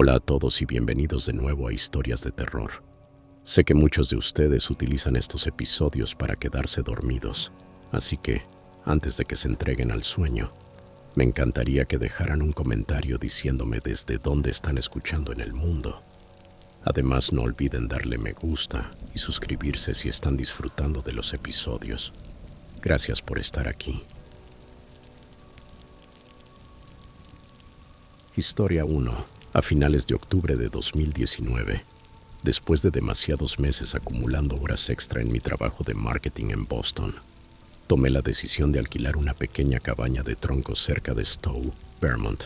Hola a todos y bienvenidos de nuevo a Historias de Terror. Sé que muchos de ustedes utilizan estos episodios para quedarse dormidos, así que, antes de que se entreguen al sueño, me encantaría que dejaran un comentario diciéndome desde dónde están escuchando en el mundo. Además, no olviden darle me gusta y suscribirse si están disfrutando de los episodios. Gracias por estar aquí. Historia 1. A finales de octubre de 2019, después de demasiados meses acumulando horas extra en mi trabajo de marketing en Boston, tomé la decisión de alquilar una pequeña cabaña de troncos cerca de Stowe, Vermont.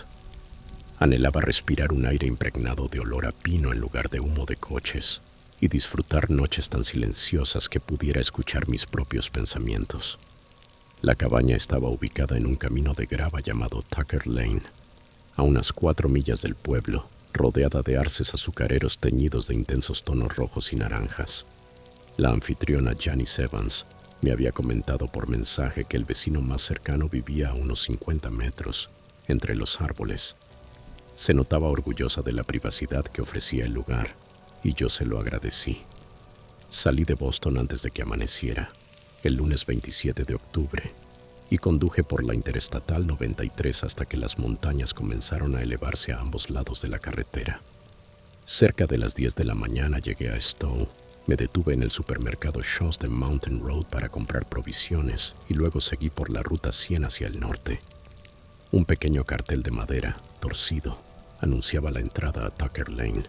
Anhelaba respirar un aire impregnado de olor a pino en lugar de humo de coches y disfrutar noches tan silenciosas que pudiera escuchar mis propios pensamientos. La cabaña estaba ubicada en un camino de grava llamado Tucker Lane, a unas 4 millas del pueblo, rodeada de arces azucareros teñidos de intensos tonos rojos y naranjas. La anfitriona Janice Evans me había comentado por mensaje que el vecino más cercano vivía a unos 50 metros, entre los árboles. Se notaba orgullosa de la privacidad que ofrecía el lugar, y yo se lo agradecí. Salí de Boston antes de que amaneciera, el lunes 27 de octubre, y conduje por la Interestatal 93 hasta que las montañas comenzaron a elevarse a ambos lados de la carretera. Cerca de las 10 de la mañana llegué a Stowe, me detuve en el supermercado Shaw's de Mountain Road para comprar provisiones y luego seguí por la ruta 100 hacia el norte. Un pequeño cartel de madera, torcido, anunciaba la entrada a Tucker Lane.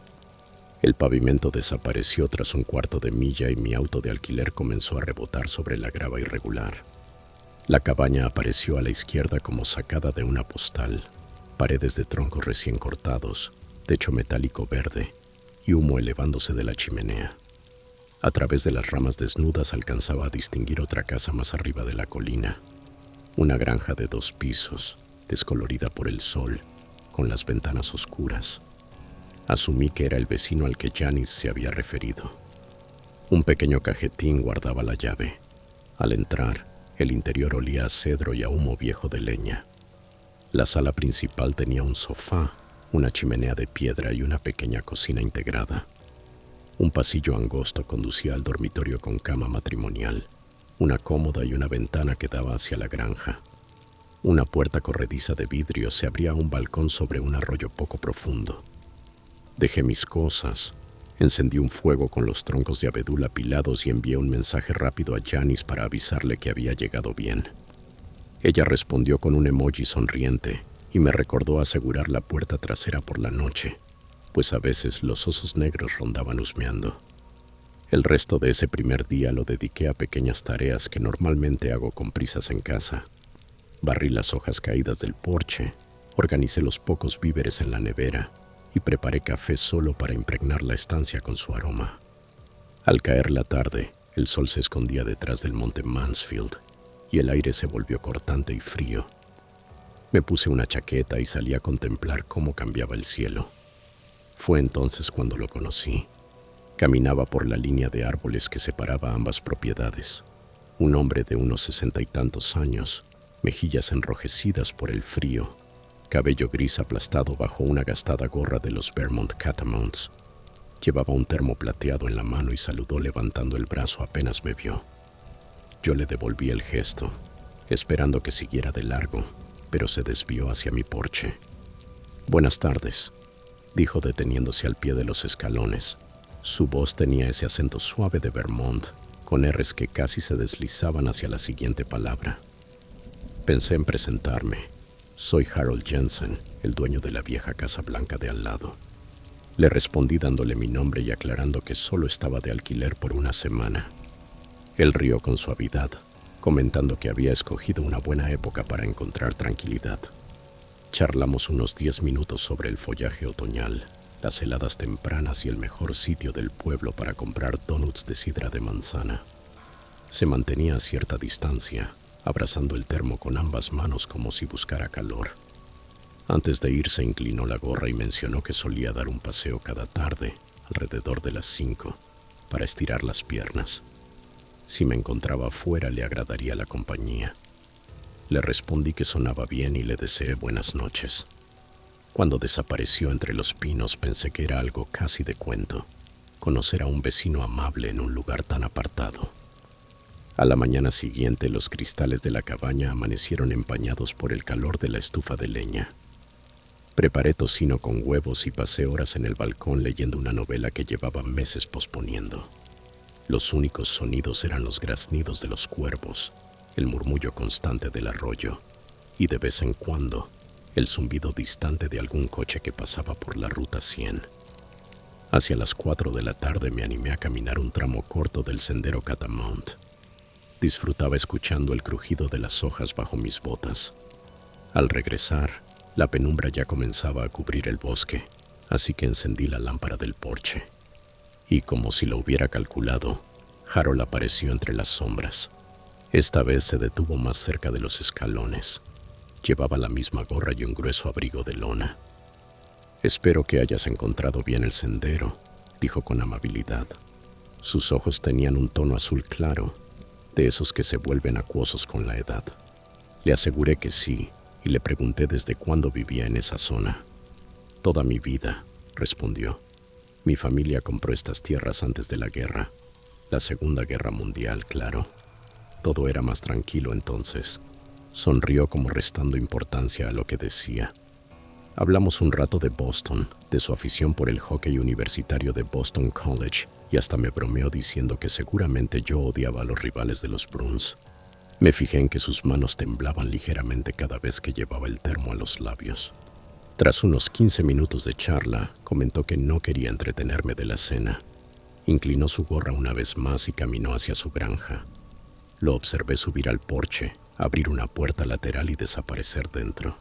El pavimento desapareció tras un cuarto de milla y mi auto de alquiler comenzó a rebotar sobre la grava irregular. La cabaña apareció a la izquierda como sacada de una postal, paredes de troncos recién cortados, techo metálico verde y humo elevándose de la chimenea. A través de las ramas desnudas alcanzaba a distinguir otra casa más arriba de la colina, una granja de 2 pisos, descolorida por el sol, con las ventanas oscuras. Asumí que era el vecino al que Janice se había referido. Un pequeño cajetín guardaba la llave. Al entrar, el interior olía a cedro y a humo viejo de leña. La sala principal tenía un sofá, una chimenea de piedra y una pequeña cocina integrada. Un pasillo angosto conducía al dormitorio con cama matrimonial, una cómoda y una ventana que daba hacia la granja. Una puerta corrediza de vidrio se abría a un balcón sobre un arroyo poco profundo. Dejé mis cosas. Encendí un fuego con los troncos de abedul apilados y envié un mensaje rápido a Janice para avisarle que había llegado bien. Ella respondió con un emoji sonriente y me recordó asegurar la puerta trasera por la noche, pues a veces los osos negros rondaban husmeando. El resto de ese primer día lo dediqué a pequeñas tareas que normalmente hago con prisas en casa. Barrí las hojas caídas del porche, organicé los pocos víveres en la nevera y preparé café solo para impregnar la estancia con su aroma. Al caer la tarde, el sol se escondía detrás del monte Mansfield y el aire se volvió cortante y frío. Me puse una chaqueta y salí a contemplar cómo cambiaba el cielo. Fue entonces cuando lo conocí. Caminaba por la línea de árboles que separaba ambas propiedades. Un hombre de unos 60 y tantos años, mejillas enrojecidas por el frío, cabello gris aplastado bajo una gastada gorra de los Vermont Catamounts. Llevaba un termo plateado en la mano y saludó levantando el brazo apenas me vio. Yo le devolví el gesto, esperando que siguiera de largo, pero se desvió hacia mi porche. «Buenas tardes», dijo deteniéndose al pie de los escalones. Su voz tenía ese acento suave de Vermont, con R's que casi se deslizaban hacia la siguiente palabra. Pensé en presentarme. «Soy Harold Jensen, el dueño de la vieja casa blanca de al lado». Le respondí dándole mi nombre y aclarando que solo estaba de alquiler por una semana. Él rió con suavidad, comentando que había escogido una buena época para encontrar tranquilidad. Charlamos unos 10 minutos sobre el follaje otoñal, las heladas tempranas y el mejor sitio del pueblo para comprar donuts de sidra de manzana. Se mantenía a cierta distancia, abrazando el termo con ambas manos como si buscara calor. Antes de irse inclinó la gorra y mencionó que solía dar un paseo cada tarde, alrededor de las 5, para estirar las piernas. Si me encontraba afuera le agradaría la compañía. Le respondí que sonaba bien y le deseé buenas noches. Cuando desapareció entre los pinos pensé que era algo casi de cuento, conocer a un vecino amable en un lugar tan apartado. A la mañana siguiente los cristales de la cabaña amanecieron empañados por el calor de la estufa de leña. Preparé tocino con huevos y pasé horas en el balcón leyendo una novela que llevaba meses posponiendo. Los únicos sonidos eran los graznidos de los cuervos, el murmullo constante del arroyo y de vez en cuando el zumbido distante de algún coche que pasaba por la ruta 100. Hacia las 4 de la tarde me animé a caminar un tramo corto del sendero Catamount. Disfrutaba escuchando el crujido de las hojas bajo mis botas. Al regresar, la penumbra ya comenzaba a cubrir el bosque, así que encendí la lámpara del porche. Y como si lo hubiera calculado, Harold apareció entre las sombras. Esta vez se detuvo más cerca de los escalones. Llevaba la misma gorra y un grueso abrigo de lona. «Espero que hayas encontrado bien el sendero», dijo con amabilidad. Sus ojos tenían un tono azul claro, de esos que se vuelven acuosos con la edad. Le aseguré que sí, y le pregunté desde cuándo vivía en esa zona. «Toda mi vida», respondió. «Mi familia compró estas tierras antes de la guerra. La Segunda Guerra Mundial, claro. Todo era más tranquilo entonces». Sonrió como restando importancia a lo que decía. Hablamos un rato de Boston, de su afición por el hockey universitario de Boston College, y hasta me bromeó diciendo que seguramente yo odiaba a los rivales de los Bruins. Me fijé en que sus manos temblaban ligeramente cada vez que llevaba el termo a los labios. Tras unos 15 minutos de charla, comentó que no quería entretenerme de la cena. Inclinó su gorra una vez más y caminó hacia su granja. Lo observé subir al porche, abrir una puerta lateral y desaparecer dentro.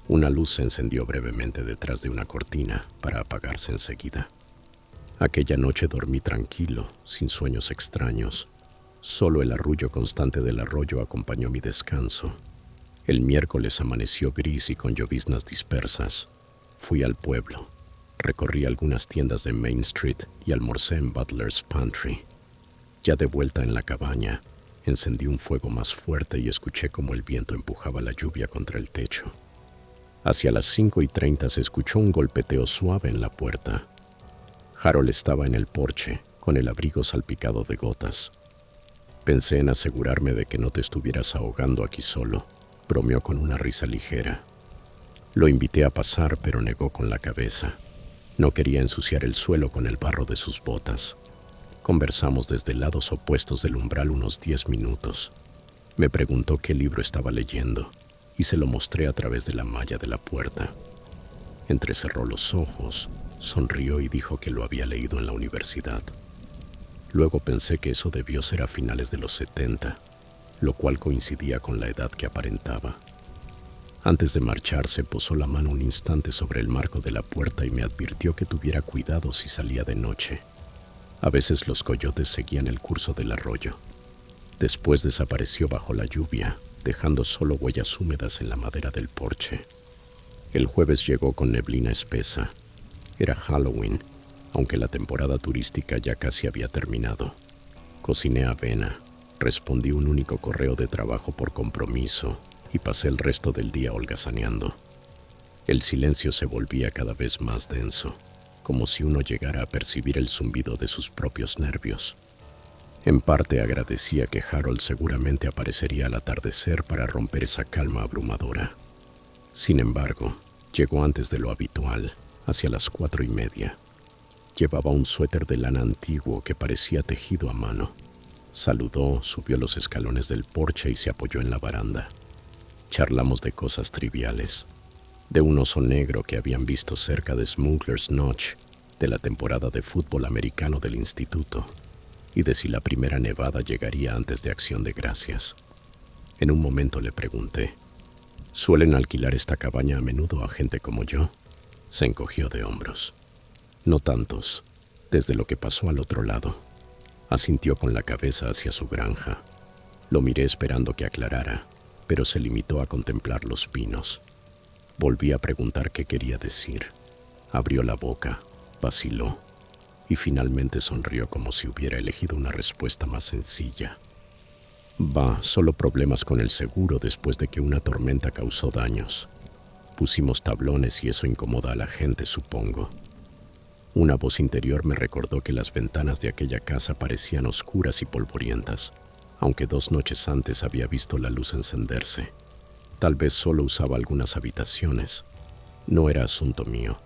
Una luz se encendió brevemente detrás de una cortina para apagarse enseguida. Aquella noche dormí tranquilo, sin sueños extraños. Solo el arrullo constante del arroyo acompañó mi descanso. El miércoles amaneció gris y con lloviznas dispersas. Fui al pueblo. Recorrí algunas tiendas de Main Street y almorcé en Butler's Pantry. Ya de vuelta en la cabaña, encendí un fuego más fuerte y escuché cómo el viento empujaba la lluvia contra el techo. Hacia las 5:30 se escuchó un golpeteo suave en la puerta. Harold estaba en el porche, con el abrigo salpicado de gotas. «Pensé en asegurarme de que no te estuvieras ahogando aquí solo», bromeó con una risa ligera. Lo invité a pasar, pero negó con la cabeza. No quería ensuciar el suelo con el barro de sus botas. Conversamos desde lados opuestos del umbral unos 10 minutos. Me preguntó qué libro estaba leyendo y se lo mostré a través de la malla de la puerta. Entrecerró los ojos, sonrió y dijo que lo había leído en la universidad. Luego pensé que eso debió ser a finales de los 70, lo cual coincidía con la edad que aparentaba. Antes de marcharse, posó la mano un instante sobre el marco de la puerta y me advirtió que tuviera cuidado si salía de noche. A veces los coyotes seguían el curso del arroyo. Después desapareció bajo la lluvia, dejando solo huellas húmedas en la madera del porche. El jueves llegó con neblina espesa. Era Halloween, aunque la temporada turística ya casi había terminado. Cociné avena, respondí un único correo de trabajo por compromiso y pasé el resto del día holgazaneando. El silencio se volvía cada vez más denso, como si uno llegara a percibir el zumbido de sus propios nervios. En parte agradecía que Harold seguramente aparecería al atardecer para romper esa calma abrumadora. Sin embargo, llegó antes de lo habitual, hacia las 4:30. Llevaba un suéter de lana antiguo que parecía tejido a mano. Saludó, subió los escalones del porche y se apoyó en la baranda. Charlamos de cosas triviales, de un oso negro que habían visto cerca de Smuggler's Notch, de la temporada de fútbol americano del instituto, y de si la primera nevada llegaría antes de Acción de Gracias. En un momento le pregunté, ¿suelen alquilar esta cabaña a menudo a gente como yo? Se encogió de hombros. No tantos, desde lo que pasó al otro lado. Asintió con la cabeza hacia su granja. Lo miré esperando que aclarara, pero se limitó a contemplar los pinos. Volví a preguntar qué quería decir. Abrió la boca, vaciló y finalmente sonrió como si hubiera elegido una respuesta más sencilla. Solo problemas con el seguro después de que una tormenta causó daños. Pusimos tablones y eso incomoda a la gente, supongo. Una voz interior me recordó que las ventanas de aquella casa parecían oscuras y polvorientas, aunque 2 noches antes había visto la luz encenderse. Tal vez solo usaba algunas habitaciones. No era asunto mío.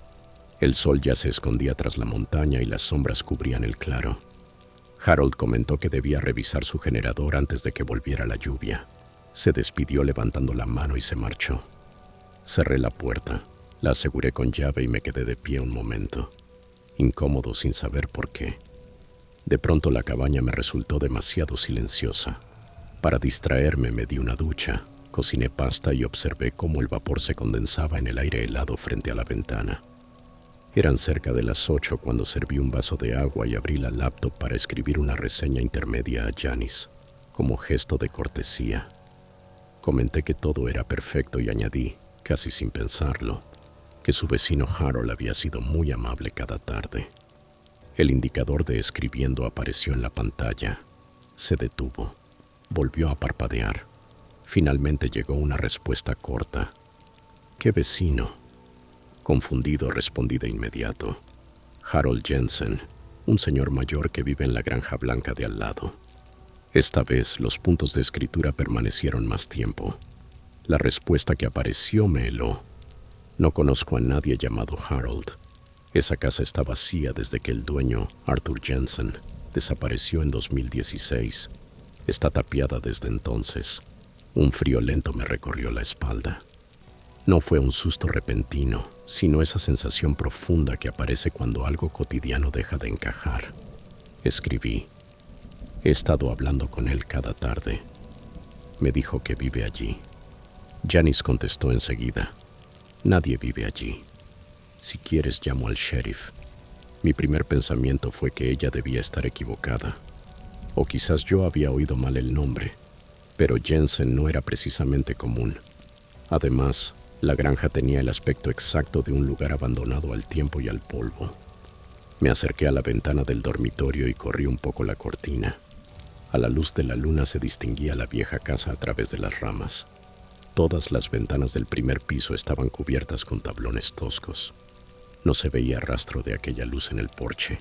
El sol ya se escondía tras la montaña y las sombras cubrían el claro. Harold comentó que debía revisar su generador antes de que volviera la lluvia. Se despidió levantando la mano y se marchó. Cerré la puerta, la aseguré con llave y me quedé de pie un momento, incómodo sin saber por qué. De pronto la cabaña me resultó demasiado silenciosa. Para distraerme me di una ducha, cociné pasta y observé cómo el vapor se condensaba en el aire helado frente a la ventana. Eran cerca de las 8 cuando serví un vaso de agua y abrí la laptop para escribir una reseña intermedia a Janice, como gesto de cortesía. Comenté que todo era perfecto y añadí, casi sin pensarlo, que su vecino Harold había sido muy amable cada tarde. El indicador de escribiendo apareció en la pantalla. Se detuvo. Volvió a parpadear. Finalmente llegó una respuesta corta. ¿Qué vecino? Confundido respondí de inmediato. Harold Jensen, un señor mayor que vive en la granja blanca de al lado. Esta vez los puntos de escritura permanecieron más tiempo. La respuesta que apareció me heló. No conozco a nadie llamado Harold. Esa casa está vacía desde que el dueño, Arthur Jensen, desapareció en 2016. Está tapiada desde entonces. Un frío lento me recorrió la espalda. No fue un susto repentino, sino esa sensación profunda que aparece cuando algo cotidiano deja de encajar. Escribí. He estado hablando con él cada tarde. Me dijo que vive allí. Janice contestó enseguida. Nadie vive allí. Si quieres, llamo al sheriff. Mi primer pensamiento fue que ella debía estar equivocada. O quizás yo había oído mal el nombre, pero Jensen no era precisamente común. Además, la granja tenía el aspecto exacto de un lugar abandonado al tiempo y al polvo. Me acerqué a la ventana del dormitorio y corrí un poco la cortina. A la luz de la luna se distinguía la vieja casa a través de las ramas. Todas las ventanas del primer piso estaban cubiertas con tablones toscos. No se veía rastro de aquella luz en el porche.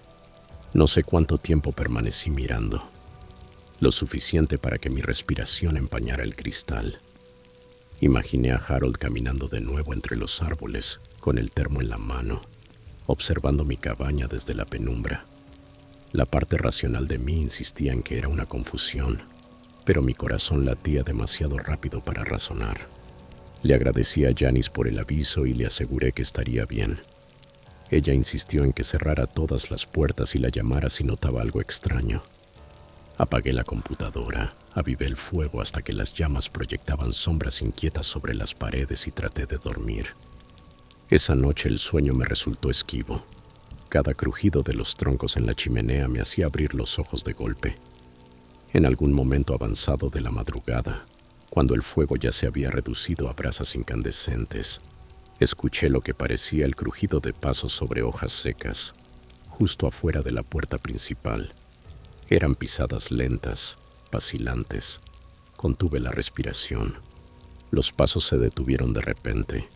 No sé cuánto tiempo permanecí mirando. Lo suficiente para que mi respiración empañara el cristal. Imaginé a Harold caminando de nuevo entre los árboles, con el termo en la mano, observando mi cabaña desde la penumbra. La parte racional de mí insistía en que era una confusión, pero mi corazón latía demasiado rápido para razonar. Le agradecí a Janice por el aviso y le aseguré que estaría bien. Ella insistió en que cerrara todas las puertas y la llamara si notaba algo extraño. Apagué la computadora, avivé el fuego hasta que las llamas proyectaban sombras inquietas sobre las paredes y traté de dormir. Esa noche el sueño me resultó esquivo. Cada crujido de los troncos en la chimenea me hacía abrir los ojos de golpe. En algún momento avanzado de la madrugada, cuando el fuego ya se había reducido a brasas incandescentes, escuché lo que parecía el crujido de pasos sobre hojas secas, justo afuera de la puerta principal. Eran pisadas lentas, vacilantes. Contuve la respiración. Los pasos se detuvieron de repente.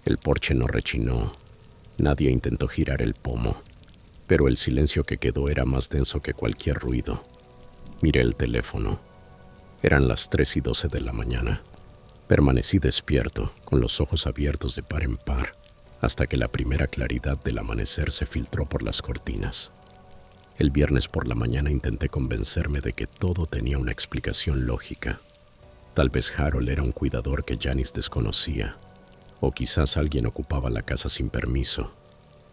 El porche no rechinó. Nadie intentó girar el pomo, pero el silencio que quedó era más denso que cualquier ruido. Miré el teléfono. Eran las 3:12 de la mañana. Permanecí despierto, con los ojos abiertos de par en par, hasta que la primera claridad del amanecer se filtró por las cortinas. El viernes por la mañana intenté convencerme de que todo tenía una explicación lógica. Tal vez Harold era un cuidador que Janice desconocía, o quizás alguien ocupaba la casa sin permiso,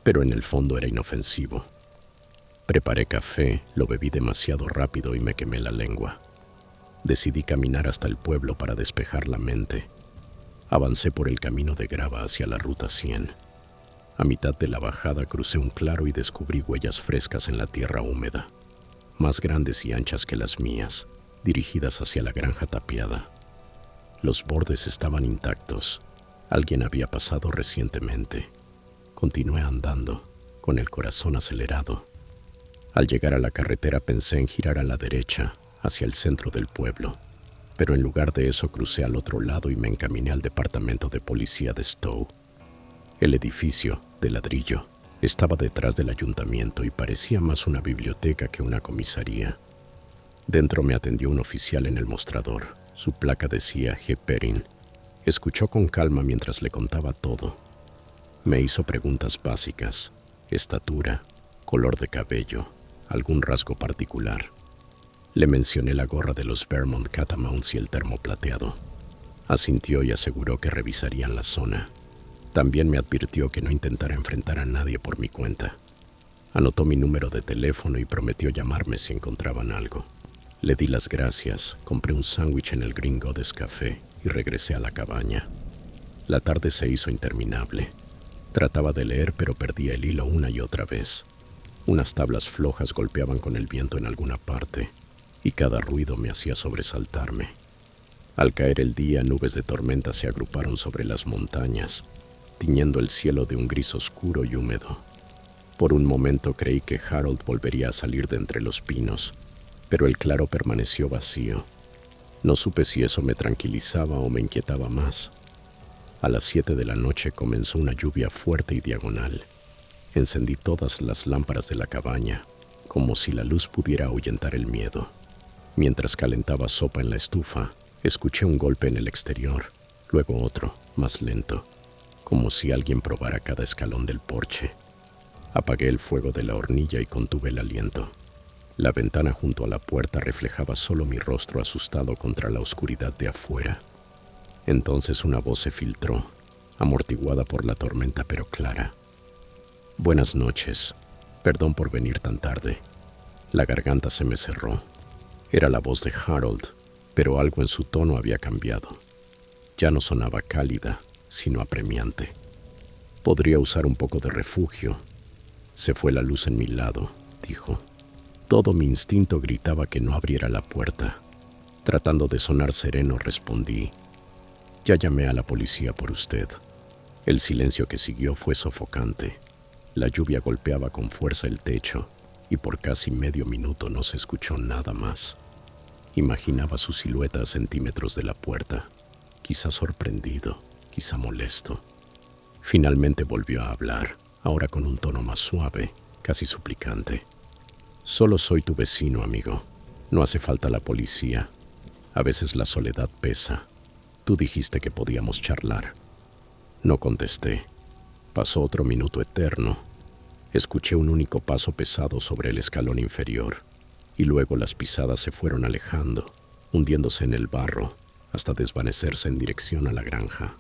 pero en el fondo era inofensivo. Preparé café, lo bebí demasiado rápido y me quemé la lengua. Decidí caminar hasta el pueblo para despejar la mente. Avancé por el camino de grava hacia la ruta 100. A mitad de la bajada crucé un claro y descubrí huellas frescas en la tierra húmeda, más grandes y anchas que las mías, dirigidas hacia la granja tapiada. Los bordes estaban intactos. Alguien había pasado recientemente. Continué andando, con el corazón acelerado. Al llegar a la carretera pensé en girar a la derecha, hacia el centro del pueblo. pero en lugar de eso crucé al otro lado y me encaminé al departamento de policía de Stowe. El edificio, de ladrillo, estaba detrás del ayuntamiento y parecía más una biblioteca que una comisaría. Dentro me atendió un oficial en el mostrador. Su placa decía G. Perrin. Escuchó con calma mientras le contaba todo. Me hizo preguntas básicas: estatura, color de cabello, algún rasgo particular. Le mencioné la gorra de los Vermont Catamounts y el termo plateado. Asintió y aseguró que revisarían la zona. También me advirtió que no intentara enfrentar a nadie por mi cuenta. Anotó mi número de teléfono y prometió llamarme si encontraban algo. Le di las gracias, compré un sándwich en el Green Goddess Café y regresé a la cabaña. La tarde se hizo interminable. Trataba de leer, pero perdía el hilo una y otra vez. Unas tablas flojas golpeaban con el viento en alguna parte, y cada ruido me hacía sobresaltarme. Al caer el día, nubes de tormenta se agruparon sobre las montañas, tiñendo el cielo de un gris oscuro y húmedo. Por un momento creí que Harold volvería a salir de entre los pinos, pero el claro permaneció vacío. No supe si eso me tranquilizaba o me inquietaba más. A las 7 de la noche comenzó una lluvia fuerte y diagonal. Encendí todas las lámparas de la cabaña, como si la luz pudiera ahuyentar el miedo. Mientras calentaba sopa en la estufa, escuché un golpe en el exterior, luego otro, más lento, como si alguien probara cada escalón del porche. Apagué el fuego de la hornilla y contuve el aliento. La ventana junto a la puerta reflejaba solo mi rostro asustado contra la oscuridad de afuera. Entonces una voz se filtró, amortiguada por la tormenta pero clara. Buenas noches. Perdón por venir tan tarde. La garganta se me cerró. Era la voz de Harold, pero algo en su tono había cambiado. Ya no sonaba cálida, sino apremiante. Podría usar un poco de refugio. Se fue la luz en mi lado, dijo. Todo mi instinto gritaba que no abriera la puerta. Tratando de sonar sereno, respondí: ya llamé a la policía por usted. El silencio que siguió fue sofocante. La lluvia golpeaba con fuerza el techo y por casi medio minuto no se escuchó nada más. Imaginaba su silueta a centímetros de la puerta, quizá sorprendido, quizá molesto. Finalmente volvió a hablar, ahora con un tono más suave, casi suplicante. Solo soy tu vecino, amigo. No hace falta la policía. A veces la soledad pesa. Tú dijiste que podíamos charlar. No contesté. Pasó otro minuto eterno. Escuché un único paso pesado sobre el escalón inferior, y luego las pisadas se fueron alejando, hundiéndose en el barro, hasta desvanecerse en dirección a la granja.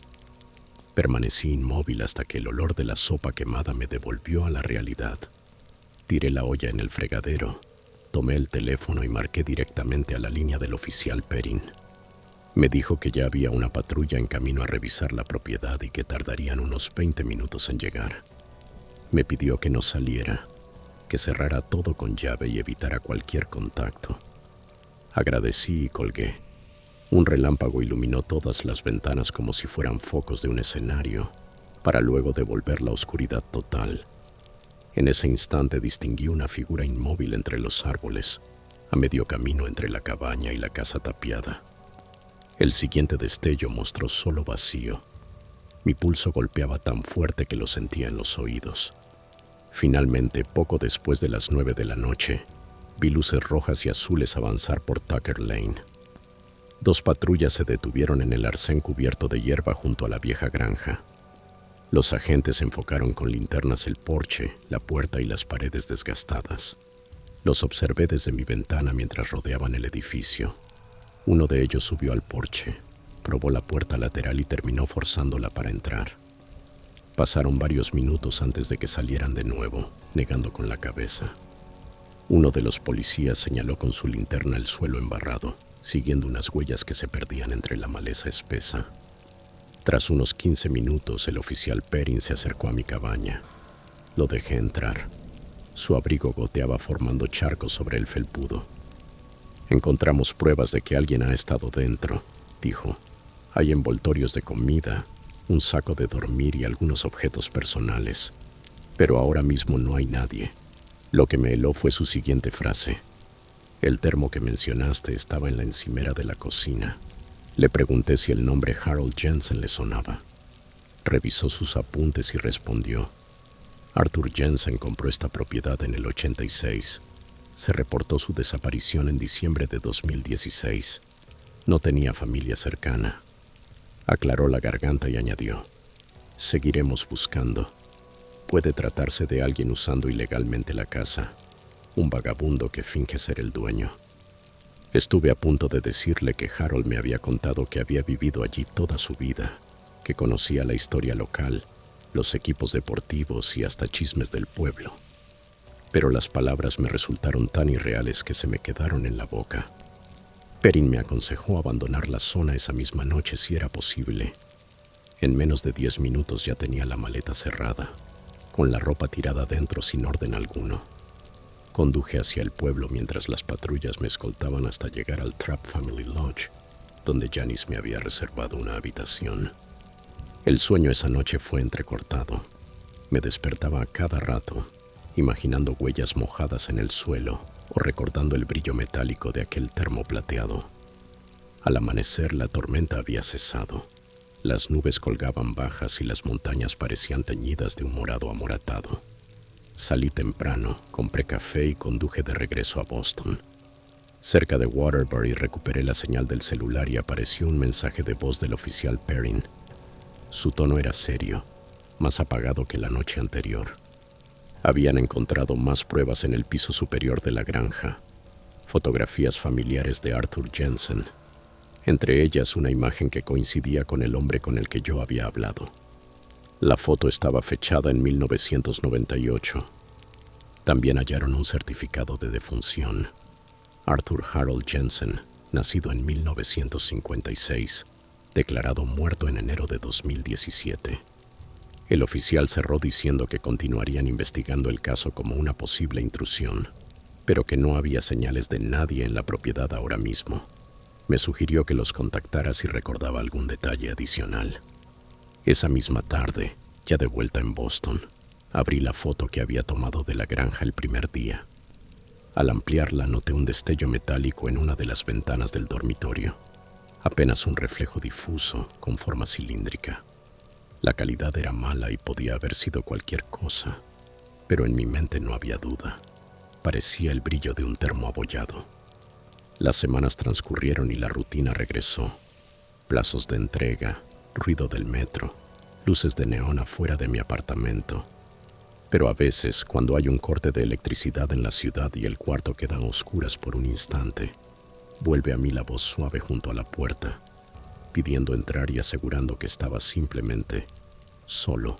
Permanecí inmóvil hasta que el olor de la sopa quemada me devolvió a la realidad. Tiré la olla en el fregadero, tomé el teléfono y marqué directamente a la línea del oficial Perrin. Me dijo que ya había una patrulla en camino a revisar la propiedad y que tardarían unos 20 minutos en llegar. Me pidió que no saliera, que cerrara todo con llave y evitara cualquier contacto. Agradecí y colgué. Un relámpago iluminó todas las ventanas como si fueran focos de un escenario, para luego devolver la oscuridad total. En ese instante distinguí una figura inmóvil entre los árboles, a medio camino entre la cabaña y la casa tapiada. El siguiente destello mostró solo vacío. Mi pulso golpeaba tan fuerte que lo sentía en los oídos. Finalmente, poco después de las 9 de la noche, vi luces rojas y azules avanzar por Tucker Lane. 2 patrullas se detuvieron en el arcén cubierto de hierba junto a la vieja granja. Los agentes enfocaron con linternas el porche, la puerta y las paredes desgastadas. Los observé desde mi ventana mientras rodeaban el edificio. Uno de ellos subió al porche, probó la puerta lateral y terminó forzándola para entrar. Pasaron varios minutos antes de que salieran de nuevo, negando con la cabeza. Uno de los policías señaló con su linterna el suelo embarrado, siguiendo unas huellas que se perdían entre la maleza espesa. Tras unos 15 minutos, el oficial Perrin se acercó a mi cabaña. Lo dejé entrar. Su abrigo goteaba formando charcos sobre el felpudo. Encontramos pruebas de que alguien ha estado dentro, dijo. Hay envoltorios de comida, un saco de dormir y algunos objetos personales. Pero ahora mismo no hay nadie. Lo que me heló fue su siguiente frase. El termo que mencionaste estaba en la encimera de la cocina. Le pregunté si el nombre Harold Jensen le sonaba. Revisó sus apuntes y respondió: Arthur Jensen compró esta propiedad en el 86. Se reportó su desaparición en diciembre de 2016. No tenía familia cercana. Aclaró la garganta y añadió: seguiremos buscando. Puede tratarse de alguien usando ilegalmente la casa, un vagabundo que finge ser el dueño. Estuve a punto de decirle que Harold me había contado que había vivido allí toda su vida, que conocía la historia local, los equipos deportivos y hasta chismes del pueblo. Pero las palabras me resultaron tan irreales que se me quedaron en la boca. Perrin me aconsejó abandonar la zona esa misma noche si era posible. En menos de 10 minutos ya tenía la maleta cerrada, con la ropa tirada dentro sin orden alguno. Conduje hacia el pueblo mientras las patrullas me escoltaban hasta llegar al Trapp Family Lodge, donde Janice me había reservado una habitación. El sueño esa noche fue entrecortado. Me despertaba a cada rato, imaginando huellas mojadas en el suelo o recordando el brillo metálico de aquel termo plateado. Al amanecer la tormenta había cesado. Las nubes colgaban bajas y las montañas parecían teñidas de un morado amoratado. Salí temprano, compré café y conduje de regreso a Boston. Cerca de Waterbury recuperé la señal del celular y apareció un mensaje de voz del oficial Perrin. Su tono era serio, más apagado que la noche anterior. Habían encontrado más pruebas en el piso superior de la granja, fotografías familiares de Arthur Jensen, entre ellas una imagen que coincidía con el hombre con el que yo había hablado. La foto estaba fechada en 1998. También hallaron un certificado de defunción. Arthur Harold Jensen, nacido en 1956, declarado muerto en enero de 2017. El oficial cerró diciendo que continuarían investigando el caso como una posible intrusión, pero que no había señales de nadie en la propiedad ahora mismo. Me sugirió que los contactara si recordaba algún detalle adicional. Esa misma tarde, ya de vuelta en Boston, abrí la foto que había tomado de la granja el primer día. Al ampliarla noté un destello metálico en una de las ventanas del dormitorio. Apenas un reflejo difuso, con forma cilíndrica. La calidad era mala y podía haber sido cualquier cosa, pero en mi mente no había duda. Parecía el brillo de un termo abollado. Las semanas transcurrieron y la rutina regresó. Plazos de entrega, ruido del metro, luces de neón afuera de mi apartamento. Pero a veces, cuando hay un corte de electricidad en la ciudad y el cuarto queda a oscuras por un instante, vuelve a mí la voz suave junto a la puerta, pidiendo entrar y asegurando que estaba simplemente solo.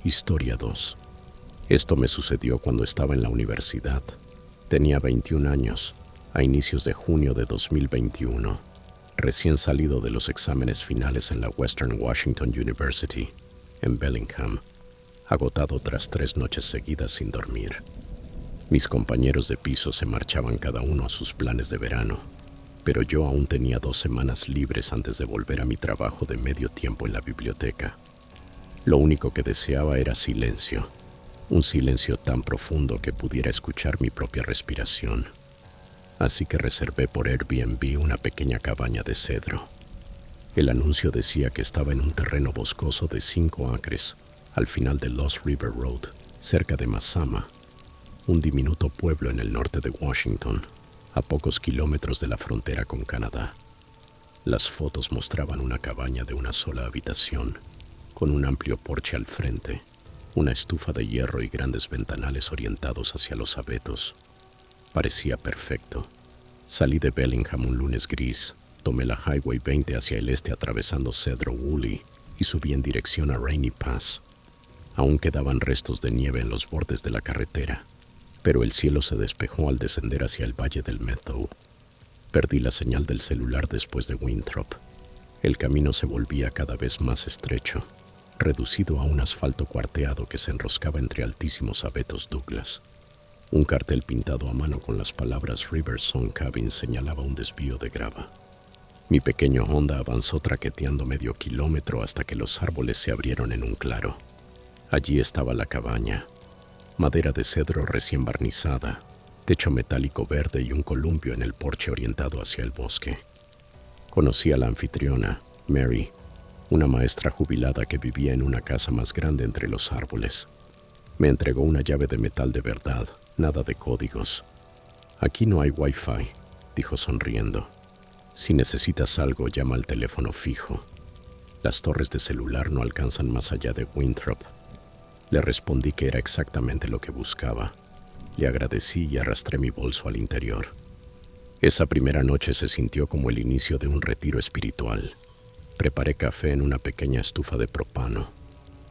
Historia 2. Esto me sucedió cuando estaba en la universidad. Tenía 21 años, a inicios de junio de 2021, recién salido de los exámenes finales en la Western Washington University, en Bellingham, agotado tras 3 noches seguidas sin dormir. Mis compañeros de piso se marchaban cada uno a sus planes de verano, pero yo aún tenía 2 semanas libres antes de volver a mi trabajo de medio tiempo en la biblioteca. Lo único que deseaba era silencio. Un silencio tan profundo que pudiera escuchar mi propia respiración. Así que reservé por Airbnb una pequeña cabaña de cedro. El anuncio decía que estaba en un terreno boscoso de 5 acres, al final de Lost River Road, cerca de Mazama, un diminuto pueblo en el norte de Washington, a pocos kilómetros de la frontera con Canadá. Las fotos mostraban una cabaña de una sola habitación, con un amplio porche al frente, una estufa de hierro y grandes ventanales orientados hacia los abetos. Parecía perfecto. Salí de Bellingham un lunes gris, tomé la Highway 20 hacia el este atravesando Cedro Woolley y subí en dirección a Rainy Pass. Aún quedaban restos de nieve en los bordes de la carretera, pero el cielo se despejó al descender hacia el valle del Meadow. Perdí la señal del celular después de Winthrop. El camino se volvía cada vez más estrecho, reducido a un asfalto cuarteado que se enroscaba entre altísimos abetos Douglas. Un cartel pintado a mano con las palabras Riversong Cabin señalaba un desvío de grava. Mi pequeño Honda avanzó traqueteando medio kilómetro hasta que los árboles se abrieron en un claro. Allí estaba la cabaña, madera de cedro recién barnizada, techo metálico verde y un columpio en el porche orientado hacia el bosque. Conocí a la anfitriona, Mary, una maestra jubilada que vivía en una casa más grande entre los árboles. Me entregó una llave de metal de verdad, nada de códigos. Aquí no hay Wi-Fi, dijo sonriendo. Si necesitas algo, llama al teléfono fijo. Las torres de celular no alcanzan más allá de Winthrop. Le respondí que era exactamente lo que buscaba. Le agradecí y arrastré mi bolso al interior. Esa primera noche se sintió como el inicio de un retiro espiritual. Preparé café en una pequeña estufa de propano.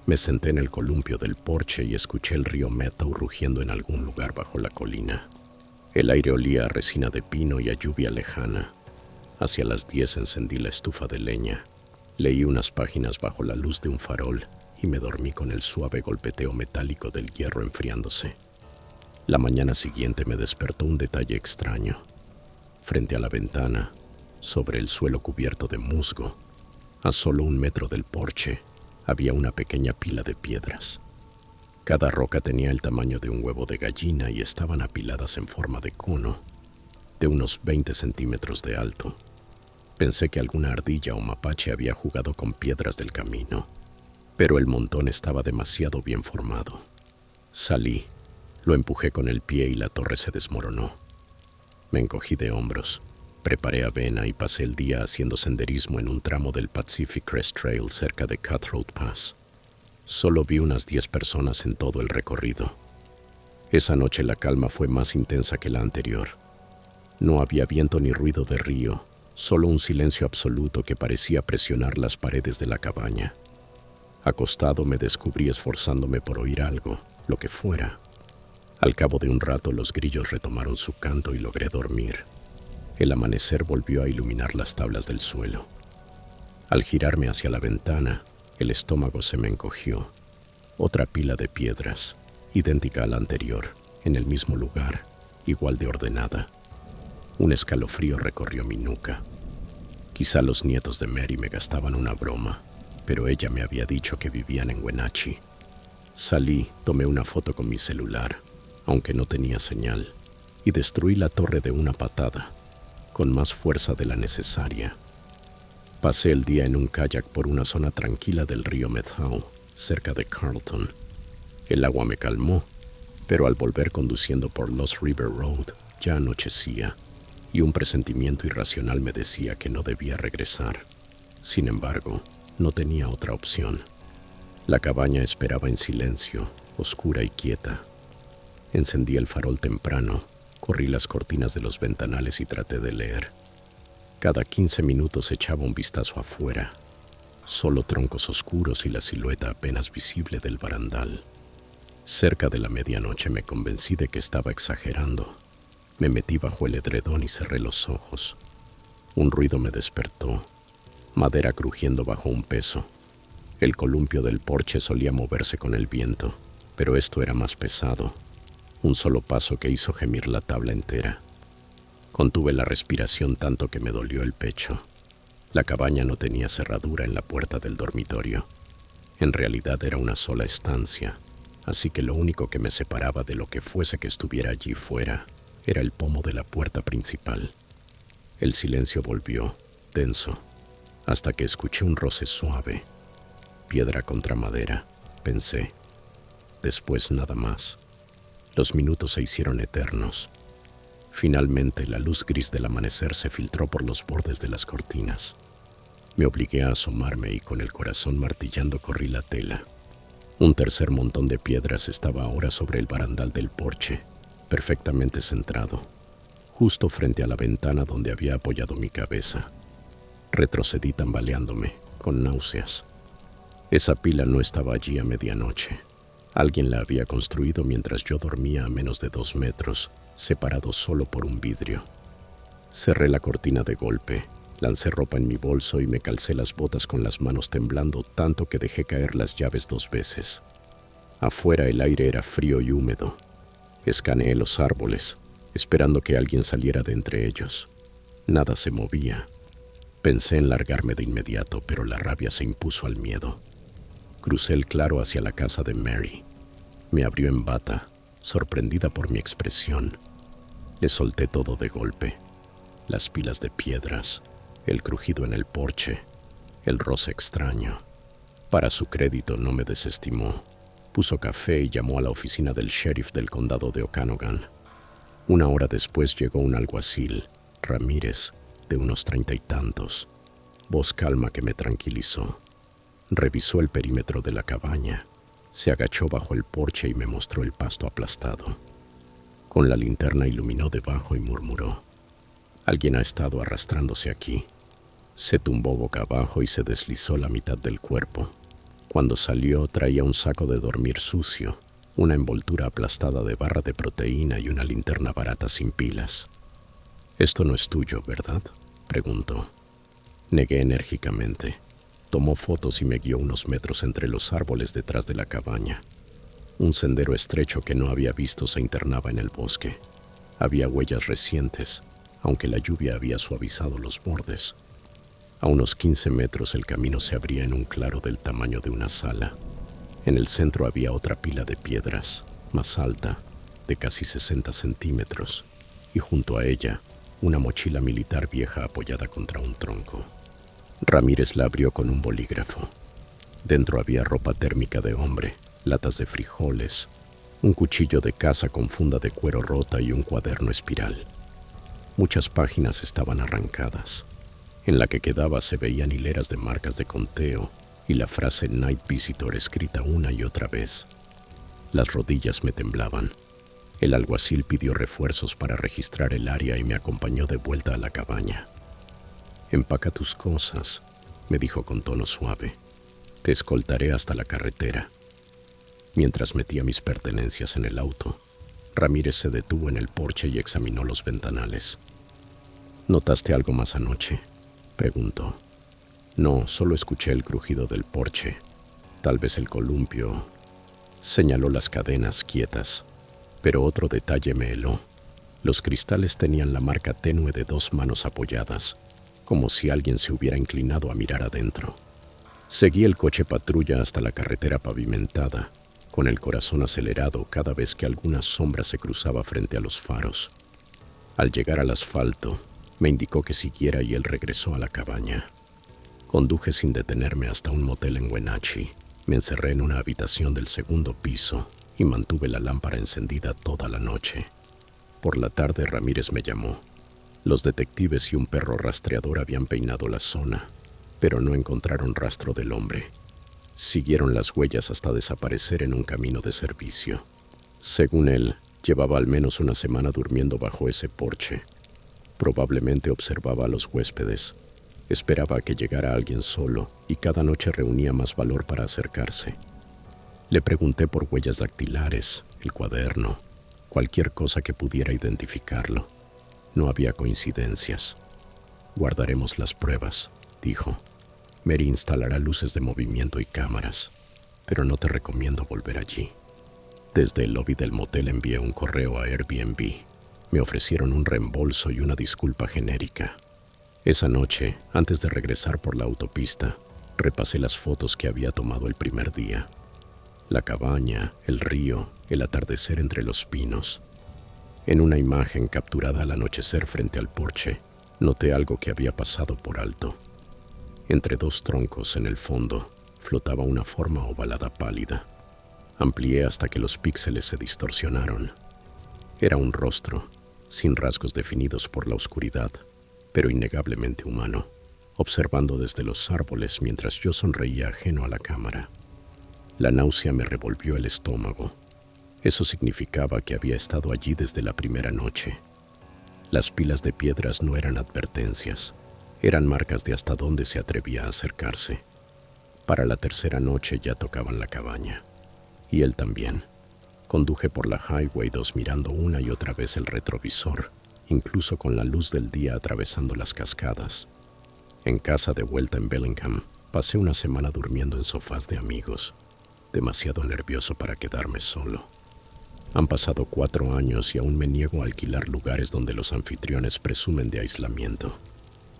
Me senté en el columpio del porche y escuché el río Meadow rugiendo en algún lugar bajo la colina. El aire olía a resina de pino y a lluvia lejana. Hacia las 10 encendí la estufa de leña. Leí unas páginas bajo la luz de un farol y me dormí con el suave golpeteo metálico del hierro enfriándose. La mañana siguiente me despertó un detalle extraño. Frente a la ventana, sobre el suelo cubierto de musgo, a solo 1 metro del porche, había una pequeña pila de piedras. Cada roca tenía el tamaño de un huevo de gallina y estaban apiladas en forma de cono, de unos 20 centímetros de alto. Pensé que alguna ardilla o mapache había jugado con piedras del camino, pero el montón estaba demasiado bien formado. Salí, lo empujé con el pie y la torre se desmoronó. Me encogí de hombros, preparé avena y pasé el día haciendo senderismo en un tramo del Pacific Crest Trail cerca de Cutthroat Pass. Solo vi unas 10 personas en todo el recorrido. Esa noche la calma fue más intensa que la anterior. No había viento ni ruido de río, solo un silencio absoluto que parecía presionar las paredes de la cabaña. Acostado me descubrí esforzándome por oír algo, lo que fuera. Al cabo de un rato los grillos retomaron su canto y logré dormir. El amanecer volvió a iluminar las tablas del suelo. Al girarme hacia la ventana, el estómago se me encogió. Otra pila de piedras, idéntica a la anterior, en el mismo lugar, igual de ordenada. Un escalofrío recorrió mi nuca. Quizá los nietos de Mary me gastaban una broma, pero ella me había dicho que vivían en Wenatchee. Salí, tomé una foto con mi celular, aunque no tenía señal, y destruí la torre de una patada, con más fuerza de la necesaria. Pasé el día en un kayak por una zona tranquila del río Meadow, cerca de Carlton. El agua me calmó, pero al volver conduciendo por Lost River Road ya anochecía, y un presentimiento irracional me decía que no debía regresar. Sin embargo, no tenía otra opción. La cabaña esperaba en silencio, oscura y quieta. Encendí el farol temprano, corrí las cortinas de los ventanales y traté de leer. Cada 15 minutos echaba un vistazo afuera, solo troncos oscuros y la silueta apenas visible del barandal. Cerca de la medianoche me convencí de que estaba exagerando. Me metí bajo el edredón y cerré los ojos. Un ruido me despertó, madera crujiendo bajo un peso. El columpio del porche solía moverse con el viento, pero esto era más pesado. Un solo paso que hizo gemir la tabla entera. Contuve la respiración tanto que me dolió el pecho. La cabaña no tenía cerradura en la puerta del dormitorio. En realidad era una sola estancia, así que lo único que me separaba de lo que fuese que estuviera allí fuera era el pomo de la puerta principal. El silencio volvió, denso, hasta que escuché un roce suave. Piedra contra madera, pensé. Después nada más. Los minutos se hicieron eternos. Finalmente, la luz gris del amanecer se filtró por los bordes de las cortinas. Me obligué a asomarme y con el corazón martillando corrí la tela. Un tercer montón de piedras estaba ahora sobre el barandal del porche, perfectamente centrado, justo frente a la ventana donde había apoyado mi cabeza. Retrocedí tambaleándome, con náuseas. Esa pila no estaba allí a medianoche. Alguien la había construido mientras yo dormía a menos de 2 metros, separado solo por un vidrio. Cerré la cortina de golpe, lancé ropa en mi bolso y me calcé las botas con las manos temblando tanto que dejé caer las llaves 2 veces. Afuera el aire era frío y húmedo. Escaneé los árboles, esperando que alguien saliera de entre ellos. Nada se movía. Pensé en largarme de inmediato, pero la rabia se impuso al miedo. Crucé el claro hacia la casa de Mary. Me abrió en bata, sorprendida por mi expresión. Le solté todo de golpe. Las pilas de piedras, el crujido en el porche, el roce extraño. Para su crédito no me desestimó. Puso café y llamó a la oficina del sheriff del condado de Okanogan. 1 hora después llegó un alguacil, Ramírez, de unos 30 y tantos. Voz calma que me tranquilizó. Revisó el perímetro de la cabaña. Se agachó bajo el porche y me mostró el pasto aplastado. Con la linterna iluminó debajo y murmuró: «Alguien ha estado arrastrándose aquí». Se tumbó boca abajo y se deslizó la mitad del cuerpo. Cuando salió traía un saco de dormir sucio, una envoltura aplastada de barra de proteína y una linterna barata sin pilas. «Esto no es tuyo, ¿verdad?», preguntó. Negué enérgicamente. Tomó fotos y me guió unos metros entre los árboles detrás de la cabaña. Un sendero estrecho que no había visto se internaba en el bosque. Había huellas recientes, aunque la lluvia había suavizado los bordes. A unos 15 metros el camino se abría en un claro del tamaño de una sala. En el centro había otra pila de piedras, más alta, de casi 60 centímetros, y junto a ella, una mochila militar vieja apoyada contra un tronco. Ramírez la abrió con un bolígrafo. Dentro había ropa térmica de hombre, latas de frijoles, un cuchillo de caza con funda de cuero rota y un cuaderno espiral. Muchas páginas estaban arrancadas. En la que quedaba se veían hileras de marcas de conteo y la frase Night Visitor escrita una y otra vez. Las rodillas me temblaban. El alguacil pidió refuerzos para registrar el área y me acompañó de vuelta a la cabaña. «Empaca tus cosas», me dijo con tono suave. «Te escoltaré hasta la carretera». Mientras metía mis pertenencias en el auto, Ramírez se detuvo en el porche y examinó los ventanales. «¿Notaste algo más anoche?», preguntó. «No, solo escuché el crujido del porche. Tal vez el columpio». Señaló las cadenas quietas, pero otro detalle me heló. Los cristales tenían la marca tenue de 2 manos apoyadas, como si alguien se hubiera inclinado a mirar adentro. Seguí el coche patrulla hasta la carretera pavimentada, con el corazón acelerado cada vez que alguna sombra se cruzaba frente a los faros. Al llegar al asfalto, me indicó que siguiera y él regresó a la cabaña. Conduje sin detenerme hasta un motel en Wenatchee. Me encerré en una habitación del 2º piso y mantuve la lámpara encendida toda la noche. Por la tarde Ramírez me llamó. Los detectives y un perro rastreador habían peinado la zona, pero no encontraron rastro del hombre. Siguieron las huellas hasta desaparecer en un camino de servicio. Según él, llevaba al menos una semana durmiendo bajo ese porche. Probablemente observaba a los huéspedes. Esperaba a que llegara alguien solo y cada noche reunía más valor para acercarse. Le pregunté por huellas dactilares, el cuaderno, cualquier cosa que pudiera identificarlo. No había coincidencias. «Guardaremos las pruebas», dijo. «Mary instalará luces de movimiento y cámaras, pero no te recomiendo volver allí». Desde el lobby del motel envié un correo a Airbnb. Me ofrecieron un reembolso y una disculpa genérica. Esa noche, antes de regresar por la autopista, repasé las fotos que había tomado el primer día. La cabaña, el río, el atardecer entre los pinos. En una imagen capturada al anochecer frente al porche, noté algo que había pasado por alto. Entre 2 troncos en el fondo, flotaba una forma ovalada pálida. Amplié hasta que los píxeles se distorsionaron. Era un rostro, sin rasgos definidos por la oscuridad, pero innegablemente humano, observando desde los árboles mientras yo sonreía ajeno a la cámara. La náusea me revolvió el estómago. Eso significaba que había estado allí desde la primera noche. Las pilas de piedras no eran advertencias, eran marcas de hasta dónde se atrevía a acercarse. Para la tercera noche ya tocaban la cabaña. Y él también. Conduje por la Highway 2 mirando una y otra vez el retrovisor, incluso con la luz del día atravesando las cascadas. En casa de vuelta en Bellingham, pasé una semana durmiendo en sofás de amigos, demasiado nervioso para quedarme solo. Han pasado 4 años y aún me niego a alquilar lugares donde los anfitriones presumen de aislamiento.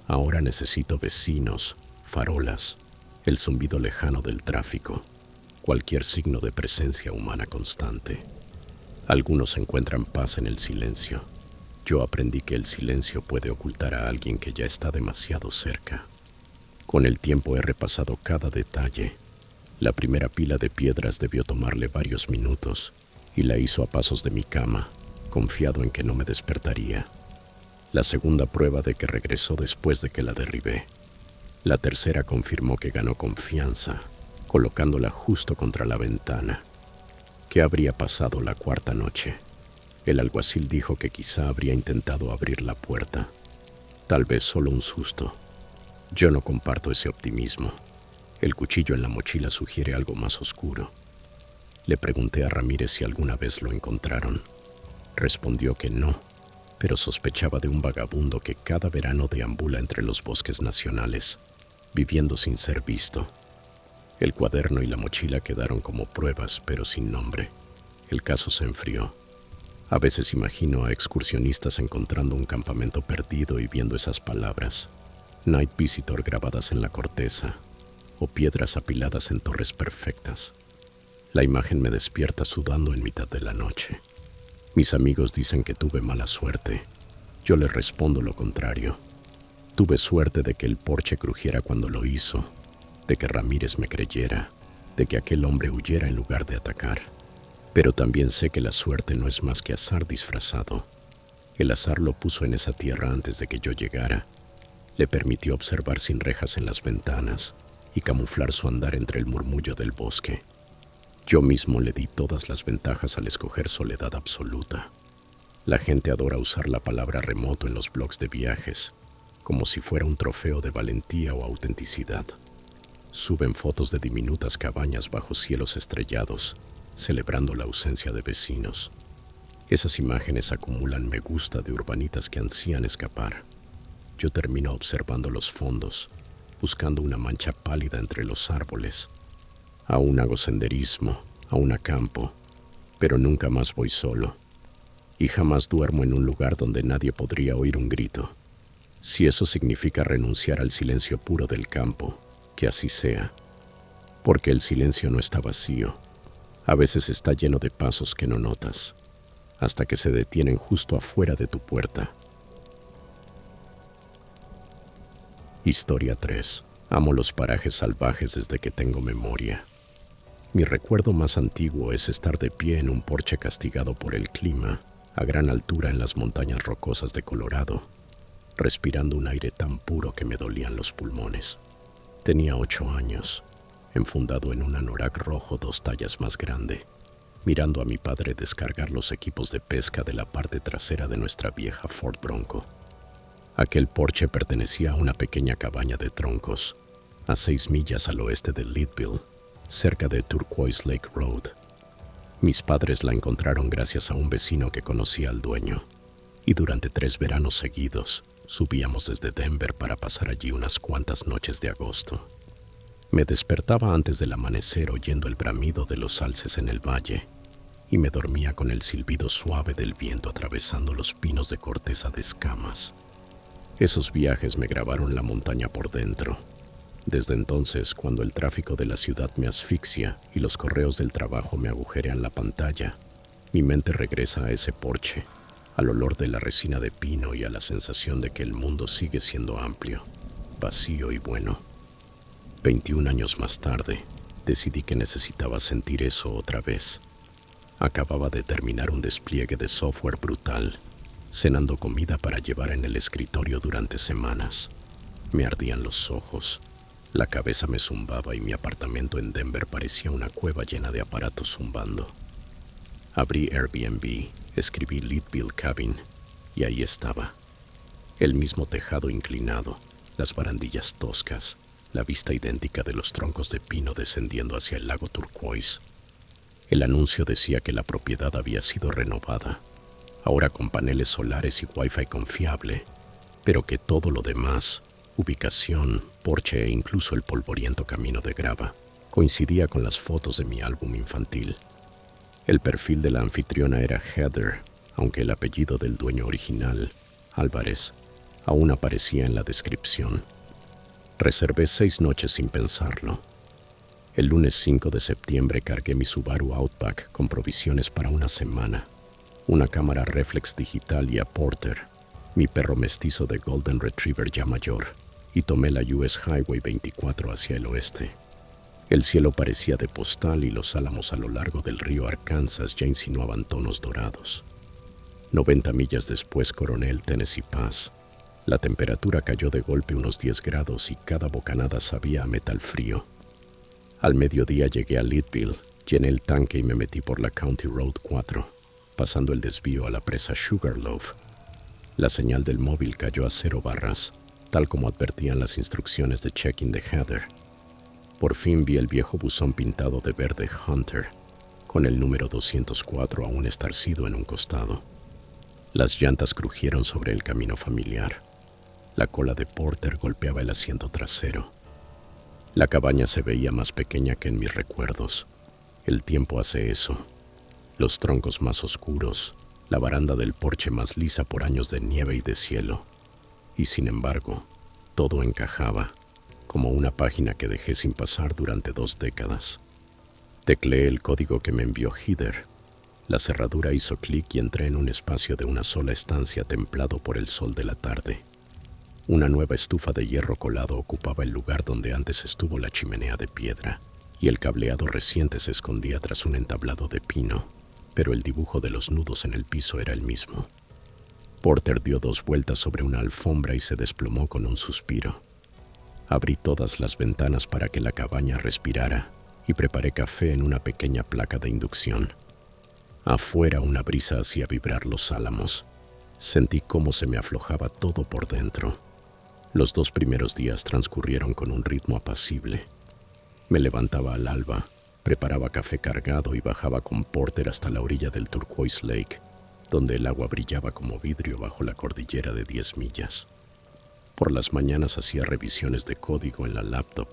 Ahora necesito vecinos, farolas, el zumbido lejano del tráfico, cualquier signo de presencia humana constante. Algunos encuentran paz en el silencio. yo aprendí que el silencio puede ocultar a alguien que ya está demasiado cerca. Con el tiempo he repasado cada detalle. La primera pila de piedras debió tomarle varios minutos y la hizo a pasos de mi cama, confiado en que no me despertaría. La segunda prueba de que regresó después de que la derribé. La tercera confirmó que ganó confianza, colocándola justo contra la ventana. ¿Qué habría pasado la cuarta noche? El alguacil dijo que quizá habría intentado abrir la puerta. Tal vez solo un susto. Yo no comparto ese optimismo. El cuchillo en la mochila sugiere algo más oscuro. Le pregunté a Ramírez si alguna vez lo encontraron. Respondió que no, pero sospechaba de un vagabundo que cada verano deambula entre los bosques nacionales, viviendo sin ser visto. El cuaderno y la mochila quedaron como pruebas, pero sin nombre. El caso se enfrió. A veces imagino a excursionistas encontrando un campamento perdido y viendo esas palabras, Night Visitor grabadas en la corteza, o piedras apiladas en torres perfectas. La imagen me despierta sudando en mitad de la noche. Mis amigos dicen que tuve mala suerte. Yo les respondo lo contrario. Tuve suerte de que el porche crujiera cuando lo hizo, de que Ramírez me creyera, de que aquel hombre huyera en lugar de atacar. Pero también sé que la suerte no es más que azar disfrazado. El azar lo puso en esa tierra antes de que yo llegara. Le permitió observar sin rejas en las ventanas y camuflar su andar entre el murmullo del bosque. Yo mismo le di todas las ventajas al escoger soledad absoluta. La gente adora usar la palabra remoto en los blogs de viajes, como si fuera un trofeo de valentía o autenticidad. Suben fotos de diminutas cabañas bajo cielos estrellados, celebrando la ausencia de vecinos. Esas imágenes acumulan me gusta de urbanitas que ansían escapar. Yo termino observando los fondos, buscando una mancha pálida entre los árboles. Aún hago senderismo, aún acampo, pero nunca más voy solo. Y jamás duermo en un lugar donde nadie podría oír un grito. Si eso significa renunciar al silencio puro del campo, que así sea. Porque el silencio no está vacío. A veces está lleno de pasos que no notas, hasta que se detienen justo afuera de tu puerta. Historia 3. Amo los parajes salvajes desde que tengo memoria. Mi recuerdo más antiguo es estar de pie en un porche castigado por el clima, a gran altura en las montañas rocosas de Colorado, respirando un aire tan puro que me dolían los pulmones. Tenía 8 años, enfundado en un anorak rojo 2 tallas más grande, mirando a mi padre descargar los equipos de pesca de la parte trasera de nuestra vieja Ford Bronco. Aquel porche pertenecía a una pequeña cabaña de troncos, a 6 millas al oeste de Leadville, cerca de Turquoise Lake Road. Mis padres la encontraron gracias a un vecino que conocía al dueño, y durante 3 veranos seguidos subíamos desde Denver para pasar allí unas cuantas noches de agosto. Me despertaba antes del amanecer oyendo el bramido de los alces en el valle y me dormía con el silbido suave del viento atravesando los pinos de corteza de escamas. Esos viajes me grabaron la montaña por dentro. Desde entonces, cuando el tráfico de la ciudad me asfixia y los correos del trabajo me agujerean la pantalla, mi mente regresa a ese porche, al olor de la resina de pino y a la sensación de que el mundo sigue siendo amplio, vacío y bueno. 21 años más tarde, decidí que necesitaba sentir eso otra vez. Acababa de terminar un despliegue de software brutal, cenando comida para llevar en el escritorio durante semanas. Me ardían los ojos, la cabeza me zumbaba y mi apartamento en Denver parecía una cueva llena de aparatos zumbando. Abrí Airbnb, escribí Leadville Cabin y ahí estaba. El mismo tejado inclinado, las barandillas toscas, la vista idéntica de los troncos de pino descendiendo hacia el lago Turquoise. El anuncio decía que la propiedad había sido renovada, ahora con paneles solares y wifi confiable, pero que todo lo demás, ubicación, porche e incluso el polvoriento camino de grava, coincidía con las fotos de mi álbum infantil. El perfil de la anfitriona era Heather, aunque el apellido del dueño original, Álvarez, aún aparecía en la descripción. Reservé 6 noches sin pensarlo. El lunes 5 de septiembre cargué mi Subaru Outback con provisiones para una semana. una cámara reflex digital y a Porter, mi perro mestizo de Golden Retriever ya mayor, y tomé la US Highway 24 hacia el oeste. El cielo parecía de postal y los álamos a lo largo del río Arkansas ya insinuaban tonos dorados. 90 millas después coroné el Tennessee Pass. La temperatura cayó de golpe unos 10 grados y cada bocanada sabía a metal frío. Al mediodía llegué a Leadville, llené el tanque y me metí por la County Road 4, pasando el desvío a la presa Sugarloaf. La señal del móvil cayó a 0 barras, tal como advertían las instrucciones de check-in de Heather. Por fin vi el viejo buzón pintado de verde Hunter, con el número 204 aún estarcido en un costado. Las llantas crujieron sobre el camino familiar. La cola de Porter golpeaba el asiento trasero. La cabaña se veía más pequeña que en mis recuerdos. El tiempo hace eso. Los troncos más oscuros, la baranda del porche más lisa por años de nieve y de cielo. Y sin embargo, todo encajaba, como una página que dejé sin pasar durante 2 décadas. Tecleé el código que me envió Heather. La cerradura hizo clic y entré en un espacio de una sola estancia templado por el sol de la tarde. Una nueva estufa de hierro colado ocupaba el lugar donde antes estuvo la chimenea de piedra, y el cableado reciente se escondía tras un entablado de pino, pero el dibujo de los nudos en el piso era el mismo. Porter dio 2 vueltas sobre una alfombra y se desplomó con un suspiro. Abrí todas las ventanas para que la cabaña respirara y preparé café en una pequeña placa de inducción. Afuera una brisa hacía vibrar los álamos. Sentí cómo se me aflojaba todo por dentro. Los 2 primeros días transcurrieron con un ritmo apacible. Me levantaba al alba, preparaba café cargado y bajaba con Porter hasta la orilla del Turquoise Lake, donde el agua brillaba como vidrio bajo la cordillera de 10 millas. Por las mañanas hacía revisiones de código en la laptop,